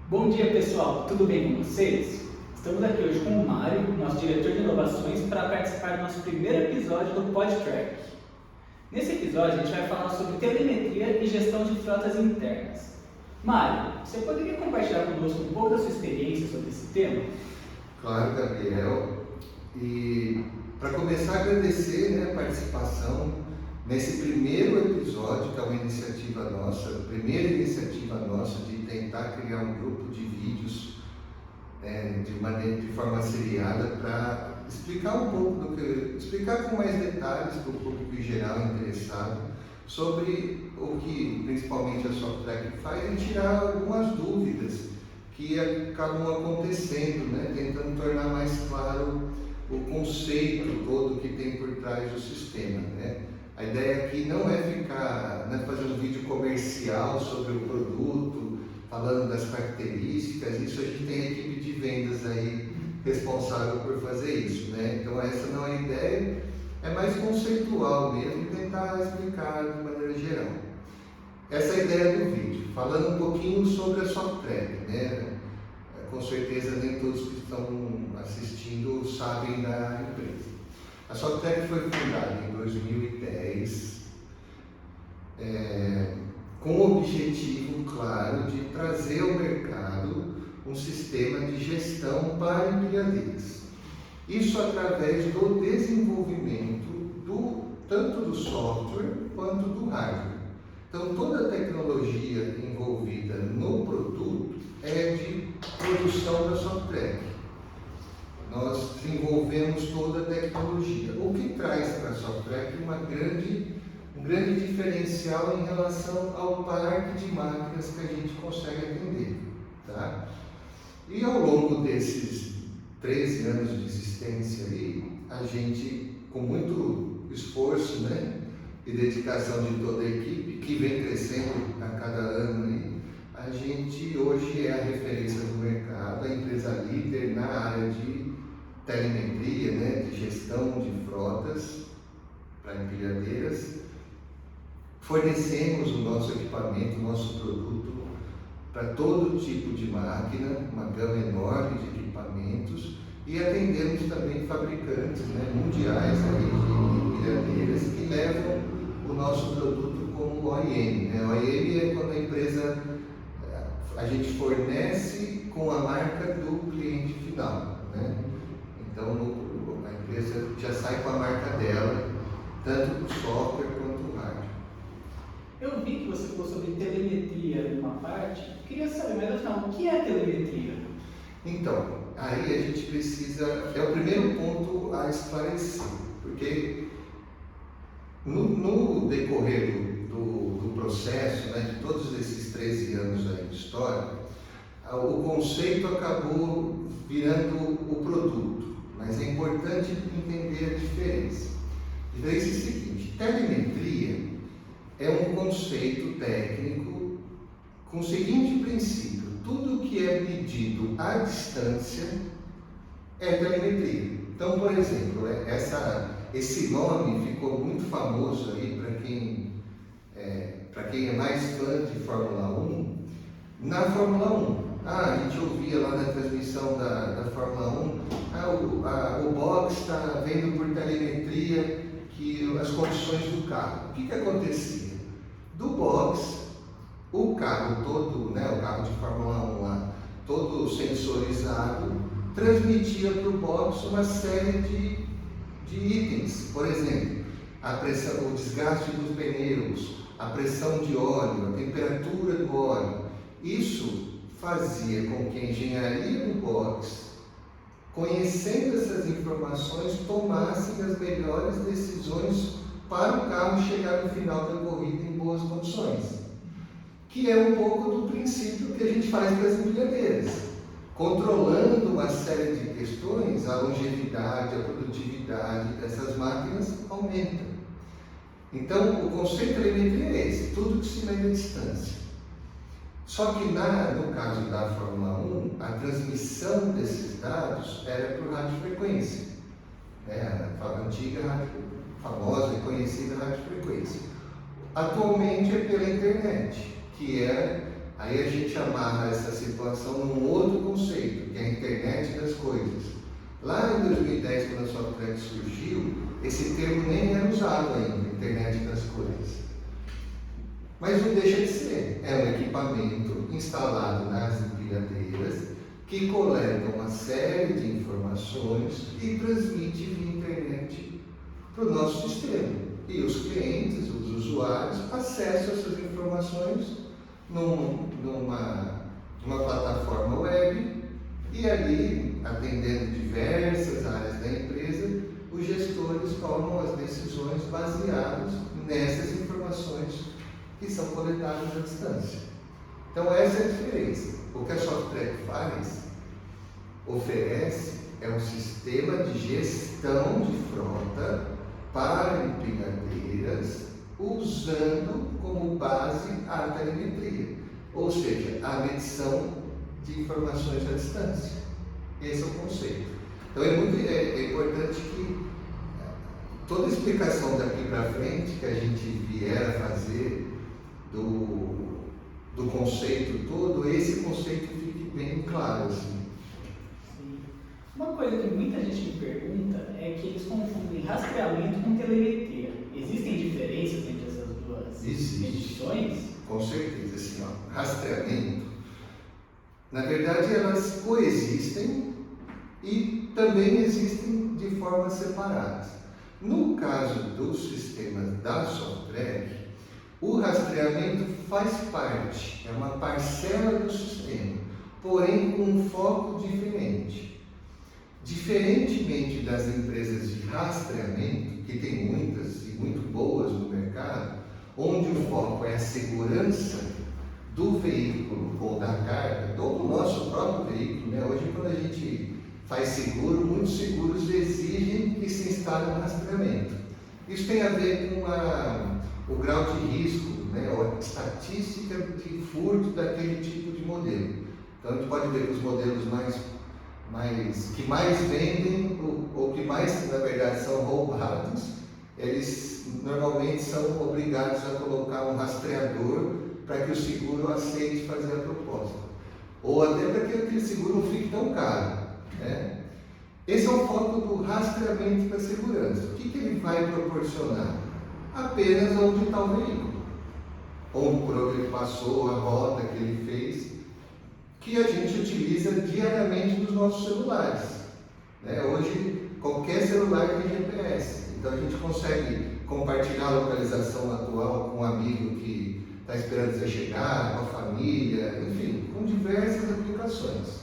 Bom dia pessoal, tudo bem com vocês? Estamos aqui hoje com o Mário, nosso diretor de inovações, para participar do nosso primeiro episódio do PodTrack. Nesse episódio a gente vai falar sobre telemetria e gestão de frotas internas. Mário, você poderia compartilhar conosco um pouco da sua experiência sobre esse tema? Claro, Gabriel. E para começar, agradecer a participação nesse primeiro episódio, que é uma iniciativa nossa, a primeira iniciativa nossa de tentar criar um grupo de vídeos de forma seriada para explicar um pouco explicar com mais detalhes para o público em geral interessado sobre o que principalmente a Softtrack faz e tirar algumas dúvidas que acabam acontecendo, tentando tornar mais claro o conceito todo que tem por trás do sistema. A ideia aqui não é fazer um vídeo comercial sobre o produto, falando das características. Isso a gente tem a equipe de vendas aí responsável por fazer isso, Então essa não é a ideia, é mais conceitual mesmo, tentar explicar de maneira geral. Essa é a ideia do vídeo, falando um pouquinho sobre a Softtrack, Com certeza nem todos que estão assistindo sabem da empresa. A Softtrack foi fundada em 2010 com o objetivo claro de trazer ao mercado um sistema de gestão para empilhadeiras. Isso através do desenvolvimento tanto do software quanto do hardware. Então toda a tecnologia envolvida no produto é de produção da Softtrack. Nós desenvolvemos toda a tecnologia, o que traz para a Softtrack um grande diferencial em relação ao parque de máquinas que a gente consegue atender. E ao longo desses 13 anos de existência aí, a gente, com muito esforço e dedicação de toda a equipe, que vem crescendo a cada ano aí, a gente hoje é a referência do mercado, a empresa líder na área de telemetria, de gestão de frotas para empilhadeiras. Fornecemos o nosso equipamento, o nosso produto para todo tipo de máquina, uma gama enorme de equipamentos, e atendemos também fabricantes mundiais aí de empilhadeiras que levam o nosso produto como OEM. OEM é quando a gente fornece com a marca do cliente final. Então a empresa já sai com a marca dela, tanto o software quanto o hardware. Eu vi que você falou sobre telemetria em uma parte. Queria saber, mas afinal, o que é telemetria? Então, aí a gente precisa... É o primeiro ponto a esclarecer, porque no decorrer do processo, de todos esses 13 anos aí de história, o conceito acabou virando o produto, mas é importante entender a diferença. A diferença é a seguinte: telemetria é um conceito técnico com o seguinte princípio: tudo que é medido à distância é telemetria. Então, por exemplo, esse nome ficou muito famoso aí para quem é mais fã de Fórmula 1. Na Fórmula 1, a gente ouvia lá na transmissão da Fórmula 1, o box está vendo por telemetria as condições do carro. O que acontecia? Do box, o carro todo, o carro de Fórmula 1 lá, todo sensorizado, transmitia para o box uma série de itens. Por exemplo, a pressão, o desgaste dos pneus, a pressão de óleo, a temperatura do óleo. Isso fazia com que a engenharia do box, conhecendo essas informações, tomassem as melhores decisões para o carro chegar no final da corrida em boas condições. Que é um pouco do princípio que a gente faz para as empilhadeiras. Controlando uma série de questões, a longevidade, a produtividade dessas máquinas aumenta. Então, o conceito de telemetria é esse: tudo que se mede à distância. Só que no caso da Fórmula 1, a transmissão desses dados era por radiofrequência, a antiga, famosa e conhecida radiofrequência. Atualmente é pela internet, que é Aí a gente amarra essa situação num outro conceito, que é a internet das coisas. Lá em 2010, quando a Softtrack surgiu, esse termo nem era usado ainda, internet das coisas. Mas não deixa de ser. É um equipamento instalado nas empilhadeiras que coleta uma série de informações e transmite via internet para o nosso sistema. E os clientes, os usuários, acessam essas informações numa plataforma web e ali, atendendo diversas áreas da empresa, os gestores tomam as decisões baseadas nessas informações que são coletadas à distância. Então essa é a diferença. O que a Softtrack oferece é um sistema de gestão de frota para empilhadeiras, usando como base a telemetria, ou seja, a medição de informações à distância. Esse é o conceito. Então é importante que toda a explicação daqui para frente que a gente vier a fazer do conceito todo, esse conceito fique bem claro assim. Sim. Uma coisa que muita gente me pergunta é que eles confundem rastreamento com telemetria. Existem diferenças entre essas duas medições? Com certeza, assim, rastreamento, na verdade elas coexistem e também existem de formas separadas. No caso dos sistemas da Softtrack, o rastreamento faz parte, é uma parcela do sistema, porém com um foco diferente. Diferentemente das empresas de rastreamento, que tem muitas e muito boas no mercado, onde o foco é a segurança do veículo ou da carga, ou do nosso próprio veículo, né? Hoje, quando a gente faz seguro, muitos seguros exigem que se instale um rastreamento. Isso tem a ver com o grau de risco, né? Ou a estatística de furto daquele tipo de modelo. Então, a gente pode ver que os modelos que mais vendem, ou que mais, na verdade, são roubados, eles normalmente são obrigados a colocar um rastreador para que o seguro aceite fazer a proposta. Ou até para que aquele seguro não fique tão caro, né? Esse é o foco do rastreamento da segurança. O que ele vai proporcionar? Apenas onde está o veículo, onde por onde ele passou, a rota que ele fez, que a gente utiliza diariamente nos nossos celulares, né? Hoje, qualquer celular tem GPS, então a gente consegue compartilhar a localização atual com um amigo que está esperando você chegar, com a família, enfim, com diversas aplicações.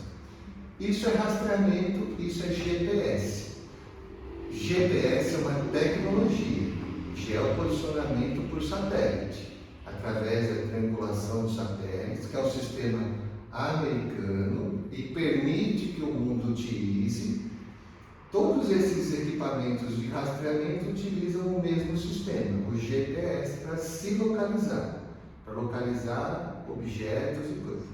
Isso é rastreamento, isso é GPS. GPS é uma tecnologia, geoposicionamento por satélite, através da triangulação de satélites, que é um sistema americano e permite que o mundo utilize. Todos esses equipamentos de rastreamento utilizam o mesmo sistema, o GPS, para se localizar, para localizar objetos e coisas.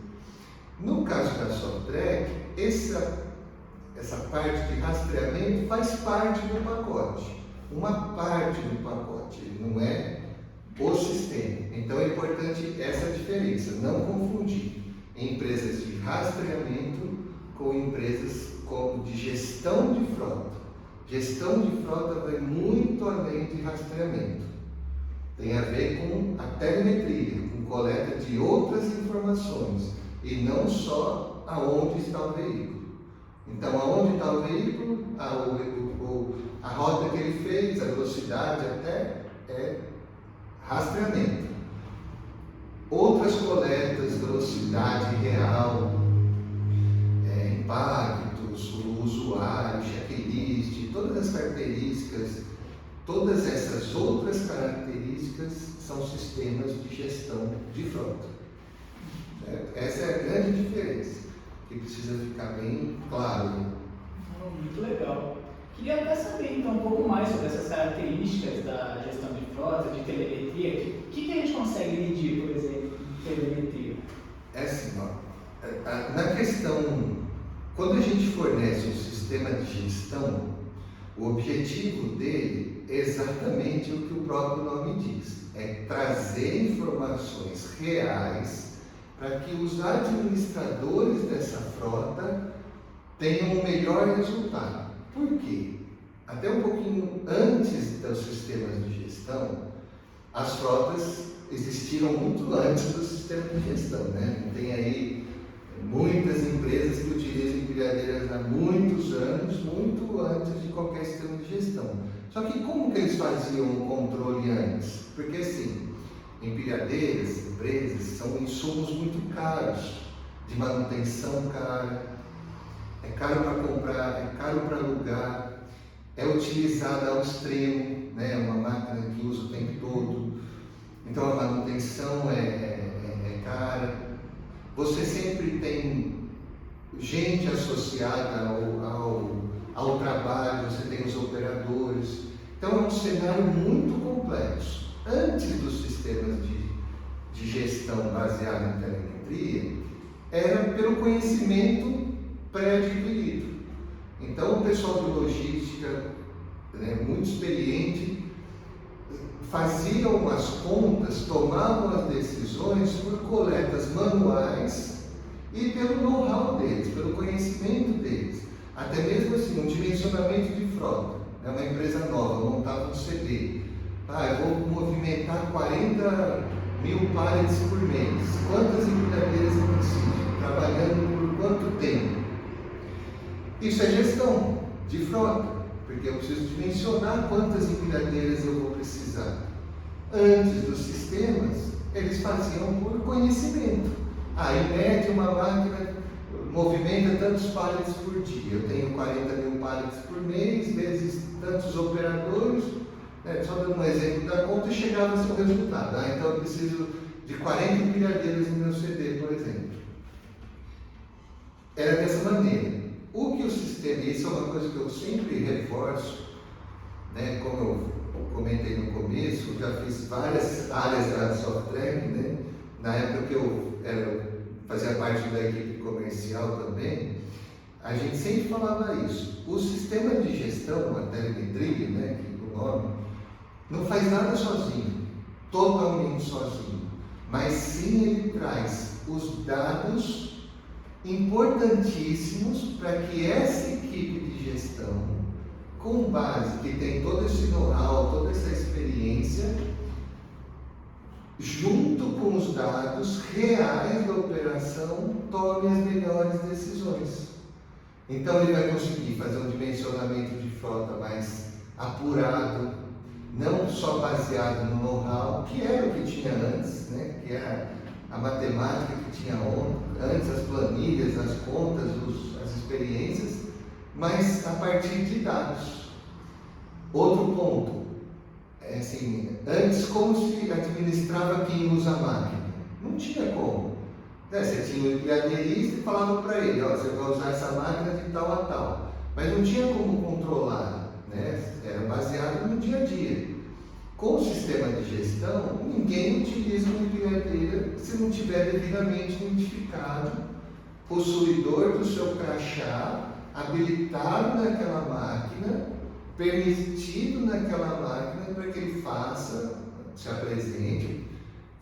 No caso da Softtrack, essa parte de rastreamento faz parte do pacote, uma parte do pacote, não é o sistema. Então é importante essa diferença, não confundir empresas de rastreamento com empresas de gestão de frota. Gestão de frota vai muito além de rastreamento. Tem a ver com a telemetria, com coleta de outras informações e não só aonde está o veículo. Então, aonde está o veículo, a rota que ele fez, a velocidade até, é rastreamento. Outras coletas, velocidade real, impactos, o usuário, checklist, todas as características, todas essas outras características são sistemas de gestão de frota. Essa é a grande diferença, que precisa ficar bem claro. Muito legal. Queria até saber então um pouco mais sobre essas características da gestão de frota, de telemetria. O que a gente consegue medir, por exemplo, em telemetria? É assim, na questão, quando a gente fornece um sistema de gestão, o objetivo dele é exatamente o que o próprio nome diz, é trazer informações reais para que os administradores dessa frota tenham um melhor resultado. Por quê? Até um pouquinho antes dos sistemas de gestão, as frotas existiram muito antes do sistema de gestão, né? Tem aí muitas empresas que utilizam empilhadeiras há muitos anos, muito antes de qualquer sistema de gestão. Só que como que eles faziam o controle antes? Porque assim, empilhadeiras, empresas, são insumos muito caros, de manutenção cara, é caro para comprar, é caro para alugar, é utilizada ao extremo, né? Uma máquina que usa o tempo todo, então a manutenção é cara. Você sempre tem gente associada ao trabalho, você tem os operadores, então é um cenário muito complexo. Antes dos sistemas de gestão baseado em telemetria, era pelo conhecimento pré-adquirido. Então o pessoal de logística, né, muito experiente, fazia umas contas, tomavam as decisões por coletas manuais e pelo know-how deles, pelo conhecimento deles. Até mesmo assim, um dimensionamento de frota. É uma empresa nova, montava um CD. Eu vou movimentar 40 mil pallets por mês. Quantas empilhadeiras eu preciso? Trabalhando por quanto tempo? Isso é gestão de frota, porque eu preciso dimensionar quantas empilhadeiras eu vou precisar. Antes dos sistemas, eles faziam por conhecimento. Em média, uma máquina movimenta tantos pallets por dia. Eu tenho 40 mil pallets por mês, vezes tantos operadores. Só dando um exemplo da conta, e chegava a ser o resultado. Então eu preciso de 40 empilhadeiras no meu CD, por exemplo. Era dessa maneira. O que o sistema, isso é uma coisa que eu sempre reforço, né? Como eu comentei no começo, já fiz várias áreas da Softrec, né? Na época que eu fazia parte da equipe comercial também, a gente sempre falava isso. O sistema de gestão, a telemetria, né, que o nome, não faz nada sozinho, totalmente sozinho, mas sim ele traz os dados importantíssimos para que essa equipe de gestão, com base que tem todo esse know-how, toda essa experiência, junto com os dados reais da operação, tome as melhores decisões. Então ele vai conseguir fazer um dimensionamento de frota mais apurado, não só baseado no know-how, que era o que tinha antes, né? Que era a matemática que tinha antes, as planilhas, as contas, as experiências, mas a partir de dados. Outro ponto, assim, antes como se administrava quem usa a máquina? Não tinha como. Você tinha um empilhadeirista e falava para ele, você vai usar essa máquina de tal a tal, mas não tinha como controlar, né? Era baseado no dia a dia. Com o sistema de gestão, ninguém utiliza uma empilhadeira se não tiver devidamente identificado, possuidor do seu crachá, habilitado naquela máquina, permitido naquela máquina para que ele se apresente,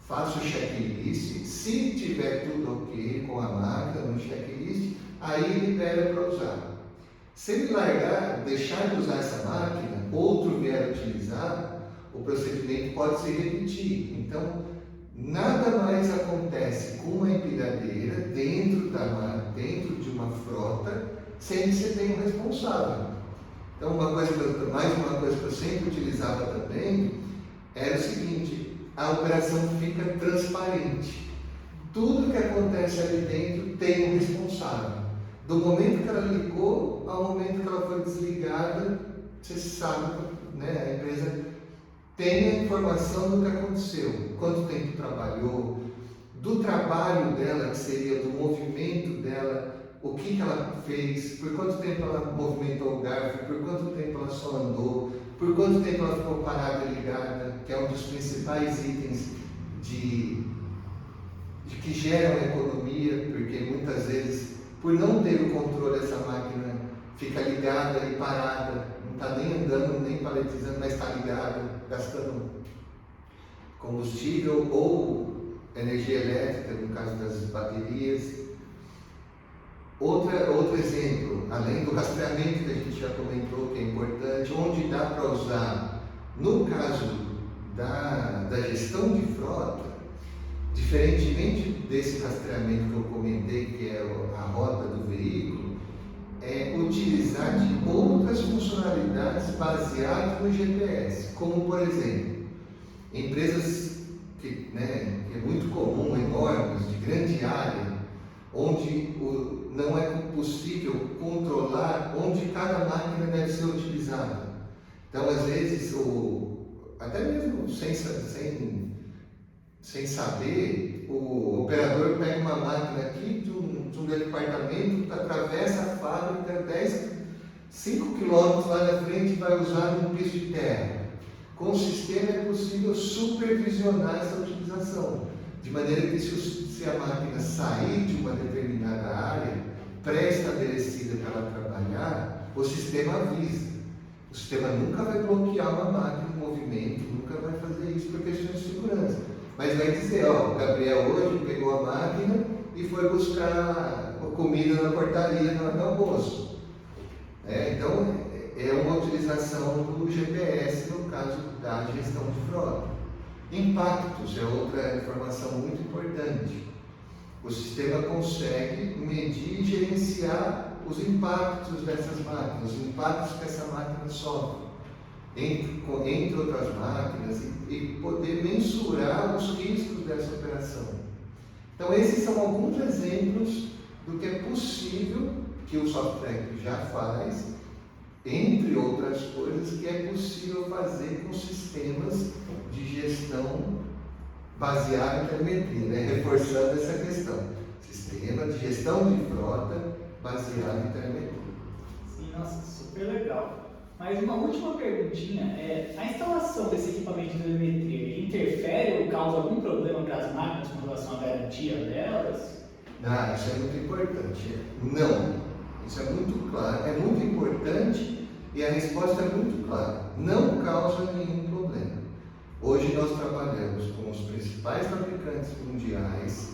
faça o checklist. Se tiver tudo ok com a máquina no checklist, aí libera para usar. Se ele deixar de usar essa máquina, outro vier utilizar, o procedimento pode se repetir. Então, nada mais acontece com uma empilhadeira dentro de uma frota sem que você tenha um responsável. Então, mais uma coisa que eu sempre utilizava também era o seguinte: a operação fica transparente. Tudo que acontece ali dentro tem um responsável. Do momento que ela ligou ao momento que ela foi desligada, você sabe, né? A empresa tem a informação do que aconteceu, quanto tempo trabalhou, do trabalho dela, que seria do movimento dela, o que ela fez, por quanto tempo ela movimentou o garfo, por quanto tempo ela só andou, por quanto tempo ela ficou parada e ligada, que é um dos principais itens de que geram economia, porque muitas vezes, por não ter o controle, essa máquina fica ligada e parada, não está nem andando, nem paletizando, mas está ligada, gastando combustível ou energia elétrica, no caso das baterias. Outro exemplo, além do rastreamento que a gente já comentou, que é importante, onde dá para usar, no caso da gestão de frota, diferentemente desse rastreamento que eu comentei, que é a rota do veículo, é utilizar de outras funcionalidades baseadas no GPS, como por exemplo, empresas que é muito comum, enormes, de grande área, onde não é possível controlar onde cada máquina deve ser utilizada. Então, às vezes, até mesmo sem saber, o operador pega uma máquina aqui de um departamento, atravessa a fábrica 5 quilômetros lá na frente e vai usar um piso de terra. Com o sistema é possível supervisionar essa utilização, de maneira que se a máquina sair de uma determinada área pré-estabelecida para ela trabalhar, o sistema avisa. O sistema nunca vai bloquear uma máquina em movimento, nunca vai fazer isso por questões de segurança. Mas vai dizer, o Gabriel hoje pegou a máquina e foi buscar comida na portaria na hora do almoço. Então, é uma utilização do GPS no caso da gestão de frota. Impactos é outra informação muito importante. O sistema consegue medir e gerenciar os impactos dessas máquinas, os impactos que essa máquina sofre, entre outras máquinas, e poder mensurar os riscos dessa operação. Então, esses são alguns exemplos do que é possível, que o software já faz, entre outras coisas, que é possível fazer com sistemas de gestão baseado em telemetria, reforçando essa questão. Sistema de gestão de frota baseado em telemetria. Sim, nossa, super legal. Mas uma última perguntinha a instalação desse equipamento de telemetria interfere ou causa algum problema para as máquinas com relação à garantia delas? Isso é muito importante. Não. Isso é muito claro, é muito importante e a resposta é muito clara. Não causa nenhum problema. Hoje nós trabalhamos com os principais fabricantes mundiais,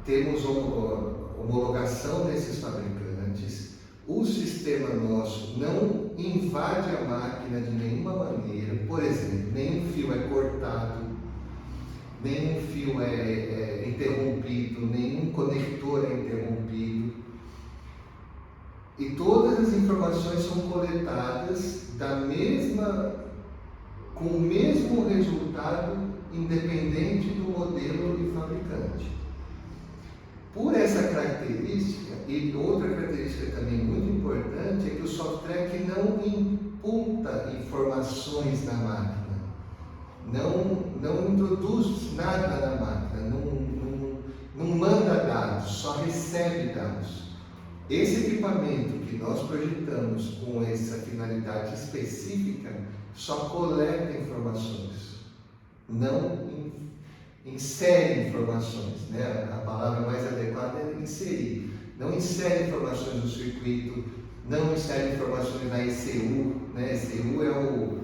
temos homologação desses fabricantes, o sistema nosso não invade a máquina de nenhuma maneira, por exemplo, nenhum fio é cortado, nenhum fio é interrompido, nenhum conector é interrompido, e todas as informações são coletadas com o mesmo resultado, independente do modelo e fabricante. Por essa característica, e outra característica também muito importante, é que o software não imputa informações na máquina, não introduz nada na máquina, não manda dados, só recebe dados. Esse equipamento que nós projetamos com essa finalidade específica só coleta informações, não insere informações, A palavra mais adequada é inserir. Não insere informações no circuito, não insere informações na ECU, ECU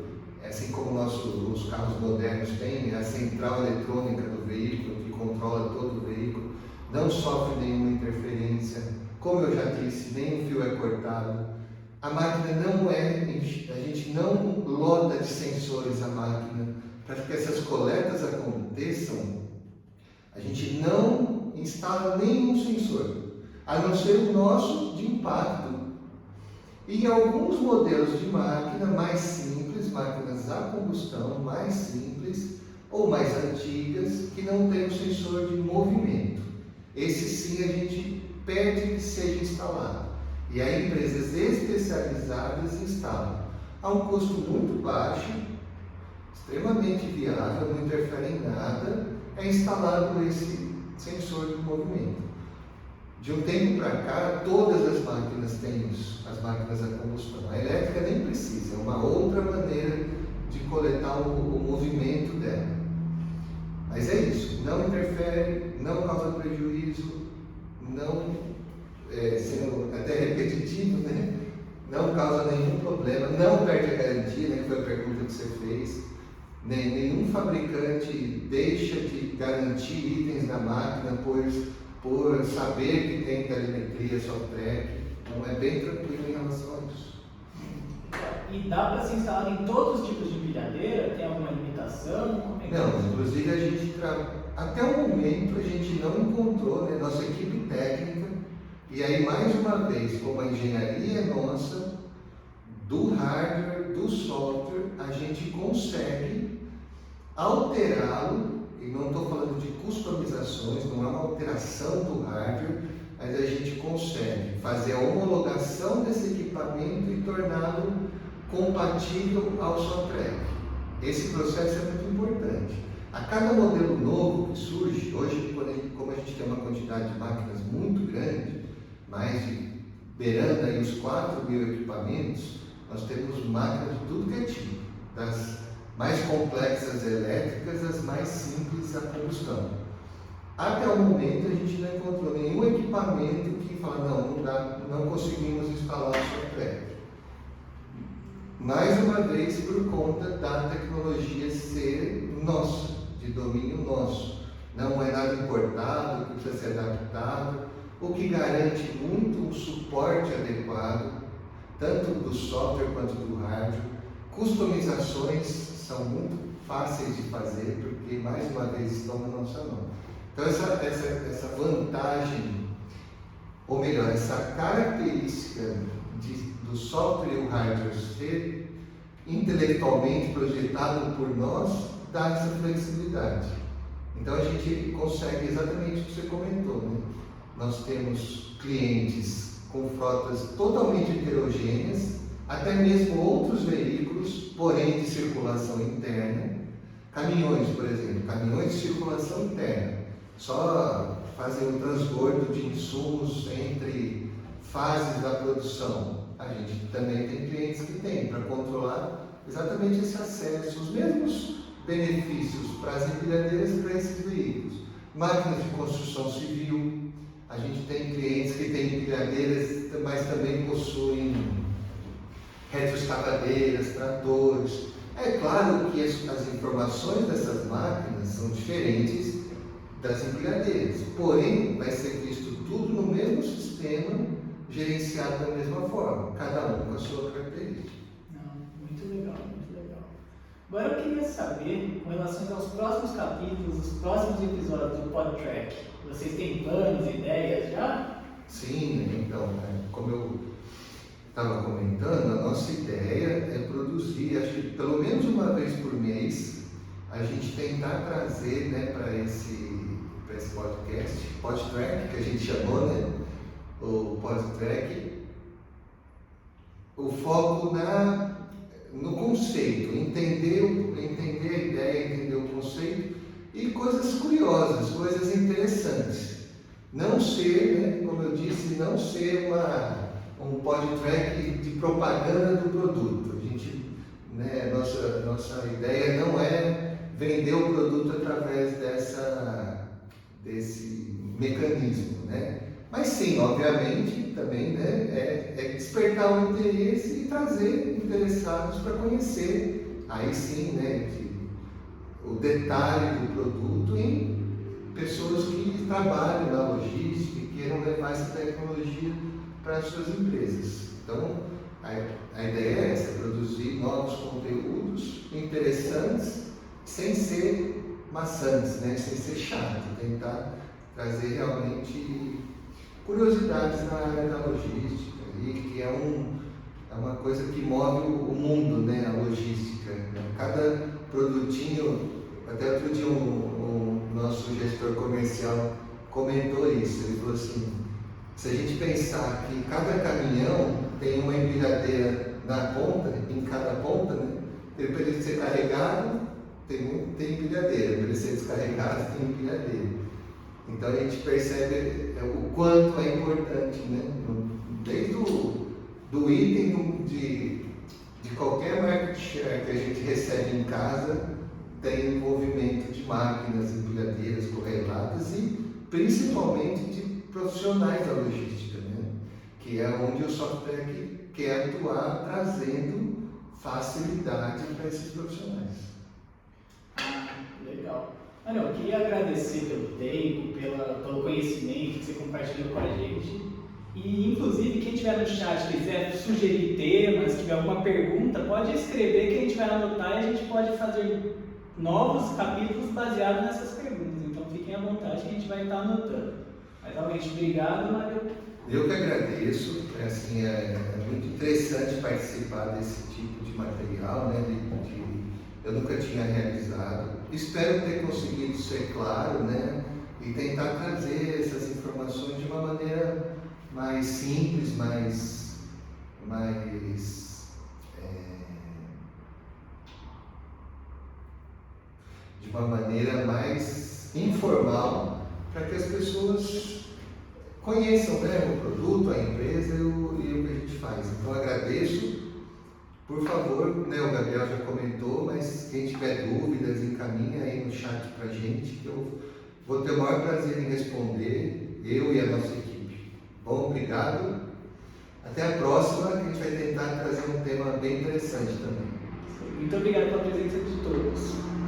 assim como os carros modernos têm, a central eletrônica do veículo que controla todo o veículo, não sofre nenhuma interferência. Como eu já disse, nenhum fio é cortado. A máquina a gente não loda de sensores a máquina. Para que essas coletas aconteçam, a gente não instala nenhum sensor, a não ser o nosso de impacto. E alguns modelos de máquina mais simples, máquinas a combustão mais simples ou mais antigas, que não tem o sensor de movimento. Esse sim a gente pede que seja instalado. E aí empresas especializadas instalam. A um custo muito baixo, extremamente viável, não interfere em nada, é instalado esse sensor de movimento. De um tempo para cá, todas as máquinas têm isso, as máquinas a combustão. A elétrica nem precisa, é uma outra maneira de coletar o movimento dela. Mas é isso, não interfere, não causa prejuízo, sendo até repetitivo, não causa nenhum problema, não perde a garantia, que foi a pergunta que você fez. Nenhum fabricante deixa de garantir itens na máquina por saber que tem telemetria, software. Então é bem tranquilo em relação a isso. E dá para se instalar em todos os tipos de empilhadeira? Tem alguma limitação? Como é que Não, inclusive a gente até o momento a gente não encontrou, né, nossa equipe técnica, e aí mais uma vez, como a engenharia é nossa, do hardware, do software, a gente consegue alterá-lo, e não estou falando de customizações, não é uma alteração do hardware, mas a gente consegue fazer a homologação desse equipamento e torná-lo compatível ao software. Esse processo é muito importante. A cada modelo novo que surge, hoje, como a gente tem uma quantidade de máquinas muito grande, mais de beirando aí os 4.000 equipamentos, nós temos máquinas de tudo que é tipo, das mais complexas elétricas às mais simples a combustão. Até o momento a gente não encontrou nenhum equipamento que fala, não dá, não conseguimos instalar o software. Mais uma vez por conta da tecnologia ser nossa, de domínio nosso. Não é nada importado, que precisa ser adaptado, o que garante muito um suporte adequado, tanto do software quanto do hardware. Customizações são muito fáceis de fazer, porque mais uma vez estão na nossa mão. Então essa vantagem, ou melhor, essa característica do software e o hardware ser intelectualmente projetado por nós, dá essa flexibilidade. Então a gente consegue exatamente o que você comentou, né? Nós temos clientes com frotas totalmente heterogêneas, até mesmo outros veículos, porém de circulação interna. Caminhões, por exemplo, caminhões de circulação interna, só fazem o transbordo de insumos entre fases da produção. A gente também tem clientes que têm para controlar exatamente esse acesso, os mesmos benefícios para as empilhadeiras e para esses veículos. Máquinas de construção civil, a gente tem clientes que têm empilhadeiras, mas também possuem retroescavadeiras, tratores. É claro que as informações dessas máquinas são diferentes das empilhadeiras, porém vai ser visto tudo no mesmo sistema, gerenciado da mesma forma, cada um com a sua característica. Não, muito legal, muito legal. Agora eu queria saber, com relação aos próximos capítulos, os próximos episódios do PodTrack, vocês têm planos, ideias já? Sim, então, como eu estava comentando, a nossa ideia é produzir, acho que pelo menos uma vez por mês, a gente tentar trazer, né, para esse podcast, PodTrack, que a gente chamou, né, o PodTrack, o foco no conceito, entender a ideia, entender o conceito e coisas curiosas, coisas interessantes. Não ser, né, como eu disse, não ser um PodTrack de propaganda do produto. A gente, né, nossa ideia não é vender o produto através desse mecanismo, né? Mas sim, obviamente, também, né, é despertar o interesse e trazer interessados para conhecer, aí sim, né, o detalhe do produto em pessoas que trabalham na logística e queiram levar essa tecnologia para as suas empresas. Então, a ideia é essa, produzir novos conteúdos interessantes, sem ser maçantes, né? Sem ser chato, tentar trazer realmente curiosidades na área da logística, que é uma coisa que move o mundo, né? A logística. Cada produtinho, até outro dia o nosso gestor comercial comentou isso, ele falou assim, se a gente pensar que cada caminhão tem uma empilhadeira na ponta, em cada ponta, né? Para ele ser carregado, tem empilhadeira, para ele ser descarregado, tem empilhadeira. Então a gente percebe o quanto é importante, né? Desde do item de qualquer market share que a gente recebe em casa, tem envolvimento de máquinas, empilhadeiras, correlatas e principalmente de profissionais da logística, né? Que é onde o software quer atuar trazendo facilidade para esses profissionais. Legal. Olha, eu queria agradecer pelo tempo, pelo conhecimento que você compartilhou com a gente. E, inclusive, quem estiver no chat quiser sugerir temas, tiver alguma pergunta, pode escrever que a gente vai anotar e a gente pode fazer novos capítulos baseados nessas perguntas. Então, fiquem à vontade que a gente vai estar anotando. Mas, realmente, obrigado, Mário. Eu que agradeço. É muito interessante participar desse tipo de material, né? Eu nunca tinha realizado. Espero ter conseguido ser claro, né? E tentar trazer essas informações de uma maneira mais simples, de uma maneira mais informal, para que as pessoas conheçam, né, o produto, a empresa e o que a gente faz. Então agradeço. Por favor, né, o Gabriel já comentou, mas quem tiver dúvidas, encaminha aí no chat para a gente, que eu vou ter o maior prazer em responder, eu e a nossa equipe. Bom, obrigado. Até a próxima, que a gente vai tentar trazer um tema bem interessante também. Muito obrigado pela presença de todos.